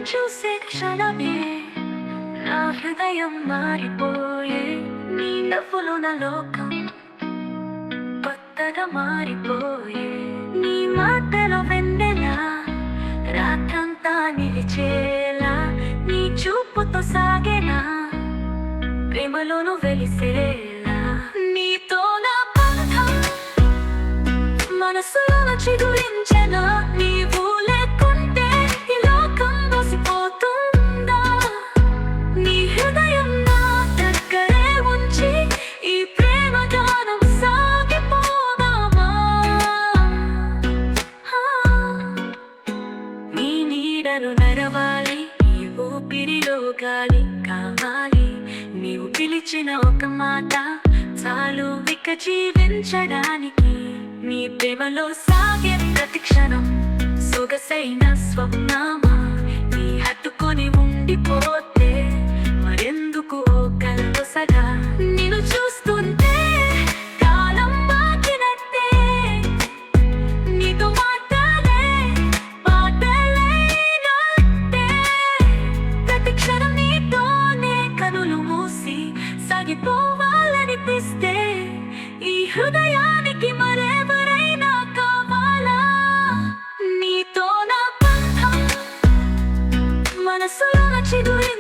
చూసే క్షణమే నా హృదయం మారిపోయే. నీ నవ్వులో నా లోకం కొత్తగా మారిపోయే. నీ మాటలో వెన్నెల రాత్రంతా నిలిచేలా, నీ చూపుతో సాగేనా ప్రేమలోను వెలిసేలా. నీతో నా బంధం మనసులో చిగురించెనా. నీవు లేకుంటే ఈ లోకం బసిపోతుందా. నీ హృదయం నా దగ్గరే ఉంచి ఈ ప్రేమ గానం సాగిపోదామా. నీ నీడను నరవాలి, నీ ఊపిరిలో గాలి కావాలి. నీవు పిలిచిన ఒక మాట చాలు ఇక జీవించడానికి. నీ ప్రేమలో సాగే ప్రతి క్షణం సొగసైన స్వప్నమా. నీ హత్తుకొని ఉండిపోతే మరెందుకు ఓ కలవసగా. నిన్ను చూస్తుంటే కాలం ఆగినట్టే, నీతో మాట్లాడే పాటలైనట్టే. ప్రతి క్షణం నీతోనే కనులు మూసి సాగిపోవాలనిపిస్తే ఈ హృదయానికి మరెవరైనా కావాలా. నీతో నా బంధం మనసులో చిగురించెనా.